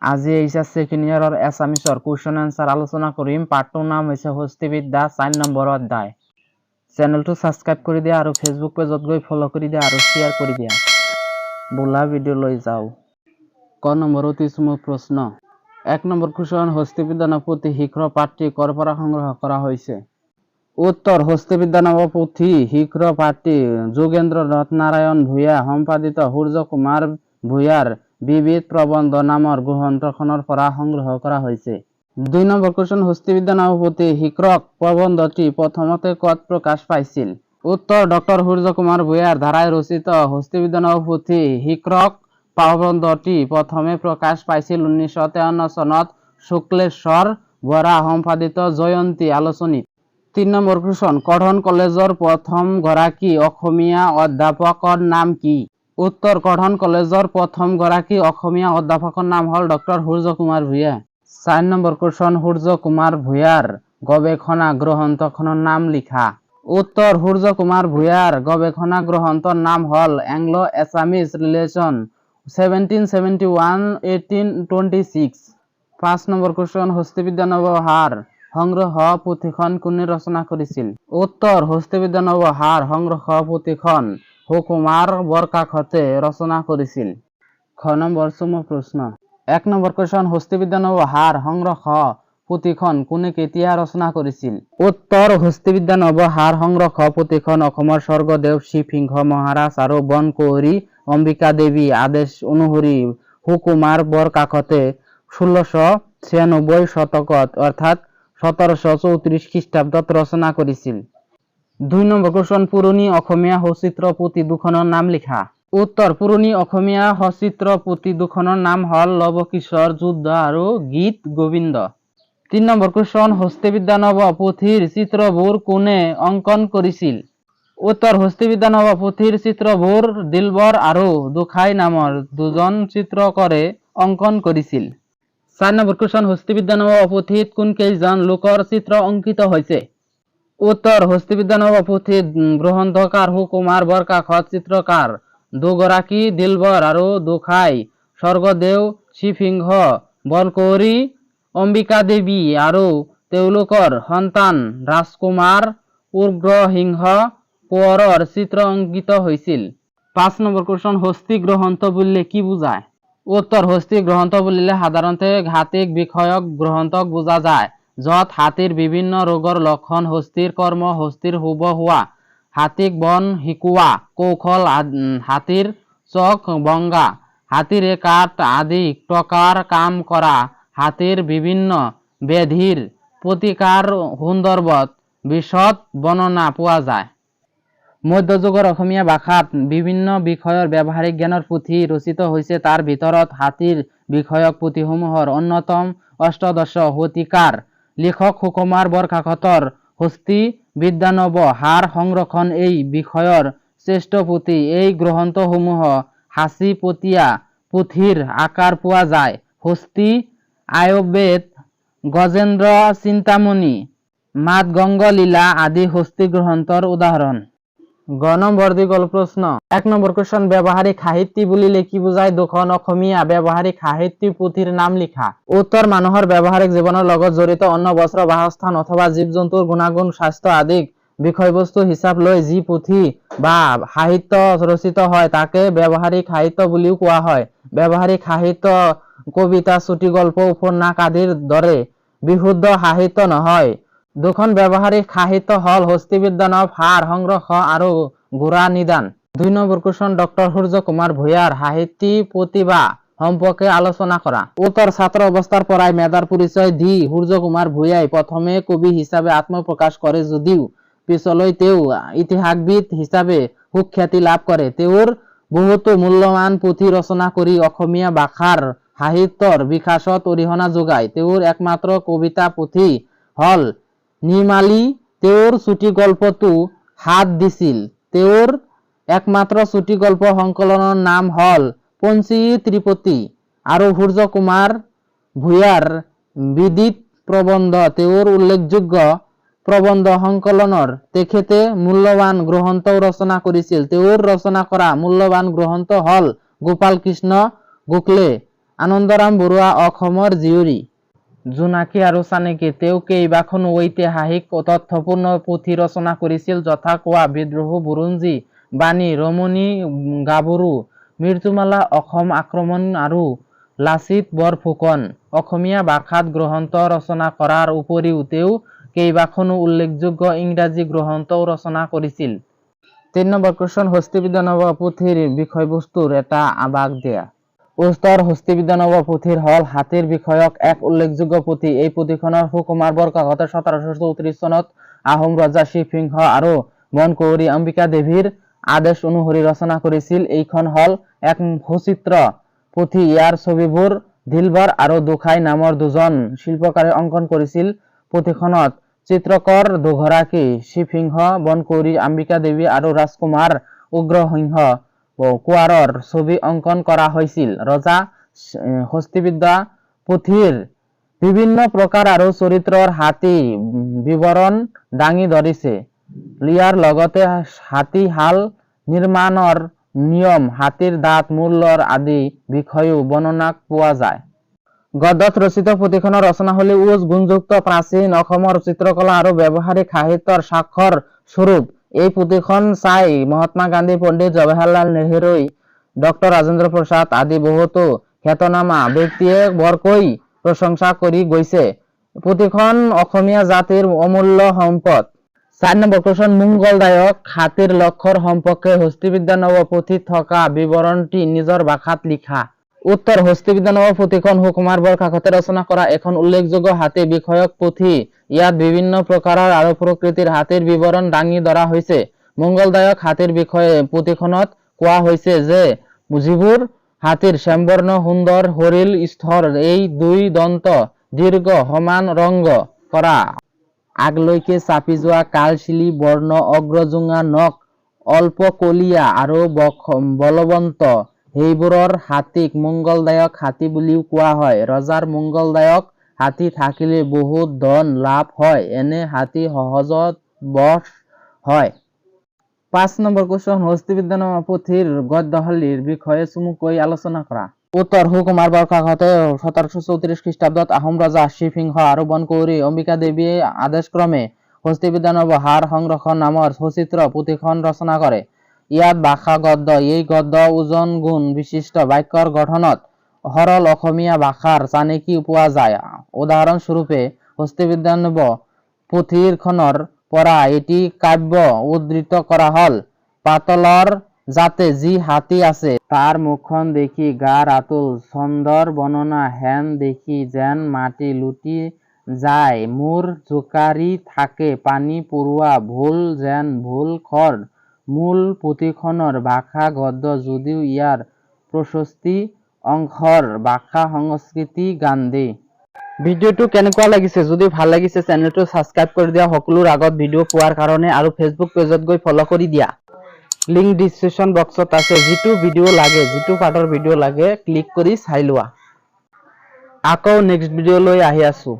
আজি HS second ইয়াৰৰ এছামিছৰ question answer আলোচনা কৰিম। পাৰ্টটোৰ নাম হৈছে হস্তিবিদ্যা 4 নম্বৰ অধ্যায়। চেনেলটো ছাবস্ক্ৰাইব কৰি দিয়া আৰু ফেচবুক পেজত গৈ ফলো কৰি দিয়া আৰু শ্বেয়াৰ কৰি দিয়া। বোলা ভিডিঅ' লৈ যাওঁ। ক নম্বৰ অতি চমু প্ৰশ্ন। 1 নম্বৰ কুৱেশ্যন, হস্তিবিদ্যা নামৰ পুথি শীঘ্ৰ পাঠটি ক'ৰ পৰা সংগ্ৰহ কৰা হৈছে? উত্তৰ, হস্তিবিদ্যা নামৰ পুথি শীঘ্ৰ পাঠটি যোগেন্দ্ৰ নাথ নাৰায়ণ ভূঞা সম্পাদিত সূৰ্য কুমাৰ ভূঞাৰ বিবিধ প্ৰবন্ধ নামৰ গ্ৰন্থখনৰ পৰা সংগ্ৰহ কৰা হৈছে। 2 নম্বৰ কুৱেশ্যন, হস্তিবিদ্যা নামৰ পুথি শীৰ্ষক প্ৰবন্ধটি প্ৰথমতে ক'ত প্ৰকাশ পাইছিল? উত্তৰ, ডক্টৰ সূৰ্য কুমাৰ ভূঞাৰ দ্বাৰাই ৰচিত হস্তিবিদ্যা নামৰ পুথি শীৰ্ষক প্ৰবন্ধটি প্ৰথমে প্ৰকাশ পাইছিল 1953 চনত শুক্লেশ্বৰ বৰা সম্পাদিত জয়ন্তী আলোচনীত। 3 নম্বৰ কুৱেশ্যন, কটন কলেজৰ প্ৰথম গৰাকী অসমীয়া অধ্যাপকৰ নাম কি? উত্তৰ, কটন কলেজৰ প্ৰথম গৰাকী অসমীয়া অধ্যাপকৰ নাম হ'ল ডক্টৰ সূৰ্য কুমাৰ ভূঞা। 4 নম্বৰ কুৱেশ্যন, সূৰ্য কুমাৰ ভূঞাৰ গৱেষণা গ্ৰন্থখনৰ নাম লিখা। উত্তৰ, সূৰ্য কুমাৰ ভূঞাৰ গৱেষণা গ্ৰন্থৰ নাম হ'ল Anglo Assamese relation 1771-1826। 5 number question, হস্তিবিদ্যা নৱহাৰ সংগ্ৰহ পুথিখন কোনে ৰচনা কৰিছিল? উত্তৰ, হস্তিবিদ্যা নৱহাৰ সংগ্ৰহ পুথিখন সুকুমাৰ বৰকাকতে ৰচনা কৰিছিল। খ নম্বৰ চমু প্ৰশ্ন। 1 নম্বৰ কুৱেশ্যন, হস্তিবিদ্যা নৱহাৰ সংগ্ৰহ পুথিখন কোনে কেতিয়া ৰচনা কৰিছিল? উত্তৰ, হস্তিবিদ্যা নৱহাৰ সংগ্ৰহ পুথিখন অসমৰ স্বৰ্গদেউ শ্ৰীসিংহ মহাৰাজ আৰু বনকুঁৱৰী অম্বিকা দেৱী আদেশ অনুসৰি সুকুমাৰ বৰকাকতে 1696 শতকত অৰ্থাৎ 1734 খ্ৰীষ্টাব্দত ৰচনা কৰিছিল। 2 নম্বৰ কুৱেশ্যন, পুৰণি অসমীয়া সচিত্ৰ পুথি দুখনৰ নাম লিখা। উত্তৰ, পুৰণি অসমীয়া সচিত্ৰ পুথি দুখনৰ নাম হ'ল লৱকুশৰ যুদ্ধ আৰু গীত গোবিন্দ। 3 নম্বৰ কুৱেশ্যন, হস্তিবিদ্যা নৱ পুথিৰ চিত্ৰবোৰ কোনে অংকন কৰিছিল? উত্তৰ, হস্তিবিদ্যা নৱ পুথিৰ চিত্ৰবোৰ দিলবৰ আৰু দুখাই নামৰ দুজন চিত্ৰকৰে অংকন কৰিছিল। 4 নম্বৰ কুৱেশ্যন, হস্তিবিদ্যা নৱ পুথিত কোনকেইজন লোকৰ চিত্ৰ অংকিত হৈছে? উত্তৰ, হস্তিবিদ্যা নৱ পুথিত গ্ৰন্থকাৰ সুকুমাৰ বৰকাকত, চিত্ৰকাৰ 2 গৰাকী দিলবৰ আৰু দুখাই, স্বৰ্গদেউ শ্ৰীসিংহ, বনকুঁৱৰী অম্বিকা দেৱী আৰু তেওঁলোকৰ সন্তান ৰাজকুমাৰ উগ্ৰসিংহ কোঁৱৰৰ চিত্ৰ অংকিত হৈছিল। 5 নম্বৰ কুৱেশ্যন, হস্তি গ্ৰন্থ বুলিলে কি বুজায়? উত্তৰ, হস্তি গ্ৰন্থ বুলিলে সাধাৰণতে হাতীক বিষয়ক গ্ৰন্থক বুজা যায়, য'ত হাতীৰ বিভিন্ন ৰোগৰ লক্ষণ, হস্তিৰ কৰ্ম, হস্তিৰ শুভ হোৱা, হাতীক বন শিকোৱা কৌশল, হাতীৰ চখ ভংগা, হাতীৰে কাঠ আদি প্ৰকাৰ কাম কৰা, হাতীৰ বিভিন্ন ব্যাধিৰ প্ৰতিকাৰ সন্দৰ্ভত বিশদ বৰ্ণনা পোৱা যায়। মধ্যযুগৰ অসমীয়া ভাষাত বিভিন্ন বিষয়ৰ ব্যৱহাৰিক জ্ঞানৰ পুথি ৰচিত হৈছে। তাৰ ভিতৰত হাতীৰ বিষয়ক পুথিসমূহৰ অন্যতম অষ্টাদশ শতিকাৰ লিখক সুকুমাৰ বৰকাকতৰ হস্তি বিদ্যানৱ হাৰ সংৰক্ষণ এই বিষয়ৰ শ্ৰেষ্ঠ পুথি। এই গ্ৰন্থসমূহ সাঁচি পতীয়া পুথিৰ আকাৰ পোৱা যায়। হস্তি আয়ুৰ্বেদ, গজেন্দ্ৰ চিন্তামণি, মাতংগ লীলা আদি হস্তি গ্ৰন্থৰ উদাহৰণ। গ নম্বৰ দীঘল প্ৰশ্ন। 1 নম্বৰ কুৱেশ্যন, ব্যৱহাৰিক সাহিত্য বুলিলে কি বুজায়? দুখন অসমীয়া ব্যৱহাৰিক সাহিত্য পুথিৰ নাম লিখা। উত্তৰ, মানুহৰ ব্যৱহাৰিক জীৱনৰ লগত জড়িত অন্ন, বস্ত্ৰ, বাসস্থান অথবা জীৱ-জন্তুৰ গুণাগুণ, স্বাস্থ্য আদিক বিষয়বস্তু হিচাপ লৈ যি পুথি বা সাহিত্য ৰচিত হয় তাকে ব্যৱহাৰিক সাহিত্য বুলিও কোৱা হয়। ব্যৱহাৰিক সাহিত্য কবিতা, চুটি গল্প, উপন্যাস আদিৰ দৰে বিশুদ্ধ সাহিত্য নহয়। দুখন ব্যৱহাৰিক সাহিত্য হ'ল হস্তিবিদ্যা নৱ হাৰ সংগ্ৰহ আৰু গোড়া নিদান। 2 নম্বৰ কুৱেশ্যন, ডক্টৰ সূৰ্য কুমাৰ ভূঞাৰ সাহিত্যিক প্ৰতিভা সম্পৰ্কে আলোচনা কৰা। উত্তৰ, ছাত্ৰ অৱস্থাৰ পৰাই মেধাৰ পৰিচয় দি সূৰ্য কুমাৰ ভূঞাই প্ৰথমে কবি হিচাপে আত্মপ্ৰকাশ কৰে যদিও পিছলৈ তেওঁ ইতিহাসবিদ হিচাপে সুখ্যাতি লাভ কৰে। তেওঁৰ বহুতো মূল্যৱান পুথি ৰচনা কৰি অসমীয়া ভাষাৰ সাহিত্যৰ বিকাশত অৰিহণা যোগায়। তেওঁৰ একমাত্ৰ কবিতা পুথি হ'ল নিৰ্মালী। তেওঁৰ চুটি গল্পটো হাত দিছিল। তেওঁৰ একমাত্ৰ চুটি গল্প সংকলনৰ নাম হ'ল পঞ্চী ত্ৰিপতি আৰু সূৰ্য কুমাৰ ভূঞাৰ বিদিত প্ৰবন্ধ তেওঁৰ উল্লেখযোগ্য প্ৰবন্ধ সংকলনৰ। তেখেতে মূল্যৱান গ্ৰন্থও ৰচনা কৰিছিল। তেওঁৰ ৰচনা কৰা মূল্যৱান গ্ৰন্থ হ'ল গোপাল কৃষ্ণ গোখলে আনন্দৰাম বৰুৱা অসমৰ জীয়ৰী জোনাকী আৰু চানেকী তেওঁ কেইবাখনো ঐতিহাসিক তথ্যপূৰ্ণ পুথি ৰচনা কৰিছিল, যথা কোৱা, বিদ্ৰোহ, বুৰঞ্জী, বাণী, ৰমণী, গাভৰু, মৃত্যুমালা, অসম আক্ৰমণ আৰু লাচিত বৰফুকন। অসমীয়া ভাষাত গ্ৰন্থ ৰচনা কৰাৰ উপৰিও তেওঁ কেইবাখনো উল্লেখযোগ্য ইংৰাজী গ্ৰন্থও ৰচনা কৰিছিল। ৩ নম্বৰ কুৱেশ্যন, হস্তিবিদ্যা নব পুথিৰ বিষয়বস্তুৰ এটা আভাস দিয়া। উত্তৰ, হস্তিবিদ্যা নব পুথিৰ হ'ল হাতীৰ বিষয়ক এক উল্লেখযোগ্য পুথি। এই পুথিখনৰ সুকুমাৰ বৰকাকতে ১৭৩৪ চনত আহোম ৰজা শিৱসিংহ আৰু বনকোঁৱৰী অম্বিকা দেৱীৰ আদেশ অনুসৰি ৰচনা কৰিছিল। এইখন হ'ল এক সচিত্ৰ পুথি। ইয়াৰ ছবিবোৰ দিলবৰ আৰু দুখাই নামৰ দুজন শিল্পকাৰে অংকন কৰিছিল। পুথিখনত চিত্ৰকৰ দুগৰাকী, শিৱসিংহ, বনকোঁৱৰী অম্বিকা দেৱী আৰু ৰাজকুমাৰ উগ্ৰসিংহ কোঁৱৰৰ ছবি অংকন কৰা হৈছিল। ৰজা হস্তিবিদ্যা পুথিৰ বিভিন্ন প্ৰকাৰ আৰু চৰিত্ৰৰ হাতী বিৱৰণ দাঙি ধৰিছে। ইয়াৰ লগতে হাতীশাল নিৰ্মাণৰ নিয়ম, হাতীৰ দাঁত, মূল্য আদি বিষয়েও বৰ্ণনা পোৱা যায়। গদ্যত ৰচিত পুথিখনৰ ৰচনাশৈলী উচ্চ গুণযুক্ত, প্ৰাচীন অসমৰ চিত্ৰকলা আৰু ব্যৱহাৰিক সাহিত্যৰ স্বাক্ষৰ স্বৰূপ। এই পুথিখন চাই মহাত্মা গান্ধী, পণ্ডিত জৱাহৰলাল নেহৰু, ড ৰাজেন্দ্ৰ প্ৰসাদ আদি বহুতো খ্যাতনামা ব্যক্তিয়ে বৰকৈ প্ৰশংসা কৰি গৈছে। পুথিখন অসমীয়া জাতিৰ অমূল্য সম্পদ। ৪ নম্বৰ কুৱেশ্যন, মংগলদায়ক হাতীৰ লক্ষণ সম্পৰ্কে হস্তিবিদ্যা নব পুথিত থকা বিৱৰণটি নিজৰ ভাষাত লিখা। উত্তৰ, হস্তিবিদ্যা নব পুথিখন সুকুমাৰ বৰকাকতে ৰচনা কৰা এখন উল্লেখযোগ্য হাতী বিষয়ক পুথি। ইয়াত বিভিন্ন প্ৰকাৰৰ আৰু প্ৰকৃতিৰ হাতীৰ বিৱৰণ দাঙি ধৰা হৈছে। মংগলদায়ক হাতীৰ বিষয়ে পুথিখনত কোৱা হৈছে যে যিবোৰ হাতীৰ শ্যামবৰ্ণ সুন্দৰ শৰীৰ, স্থৰ, এই দুই দন্ত, দীৰ্ঘ সমান ৰংগ কৰা, আগলৈকে চাপি যোৱা কালচিলি বৰ্ণ, অগ্ৰজোঙা নখ, অল্প কলীয়া আৰু বলৱন্ত, সেইবোৰৰ হাতীক মংগলদায়ক হাতী বুলিও কোৱা হয়। ৰজাৰ মংগলদায়ক হাতী থাকিলে বহুত ধন লাভ হয়। এনে হাতী সহজত বশ হয়। ৫ নম্বৰ কুৱেশ্যন, হস্তিবিদ্যা নব পুথিৰ গদ্যশৈলীৰ বিষয়ে চমুকৈ আলোচনা কৰা। উত্তৰ, সুকুমাৰ বৰকাকতে ১৭৩৪ খ্ৰীষ্টাব্দত আহোম ৰজা শিৱসিংহ আৰু বনকোঁৱৰী অম্বিকা দেৱীয়ে আদেশক্ৰমে হস্তিবিদ্যা নব সাৰ সংৰক্ষণ নামৰ সচিত্ৰ পুথিখন ৰচনা কৰে। ইয়াত ভাষা গদ্য। এই গদ্য ওজন গুণ বিশিষ্ট, বাক্যৰ গঠনত সৰল অসমীয়া ভাষাৰ চানেকি পোৱা যায়। উদাহৰণস্বৰূপে হস্তিবিদ্যা নব পুথিখনৰ পৰা এটি কাব্য উদ্ধৃত কৰা হ'ল। পাতলৰ যাতে যি হাতী আছে, তাৰ মুখখন দেখি গাৰ আতুল, ছন্দৰ বৰ্ণনা হেন দেখি যেন মাটি লুটি যায়, মূৰ জোকাৰি থাকে পানী পৰোৱা, ভুল যেন ভুল খৰ। মূল পুথিখনৰ ভাষা গদ্য যদিও ইয়াৰ প্ৰশস্তি অংশৰ ভাষা সংস্কৃত গান্ধী। ভিডিঅ'টো কেনেকুৱা লাগিছে? যদি ভাল লাগিছে চেনেলটো ছাবস্ক্ৰাইব কৰি দিয়া সকলোৰ আগত ভিডিঅ' পোৱাৰ কাৰণে, আৰু ফেচবুক পেজত গৈ ফলো কৰি দিয়া। লিংক ডিছক্ৰিপশ্যন বক্সত আছে। যিটো ভিডিঅ' লাগে, যিটো পাৰ্টৰ ভিডিঅ' লাগে ক্লিক কৰি চাই লোৱা। আকৌ নেক্সট ভিডিঅ' লৈ আহি আছো।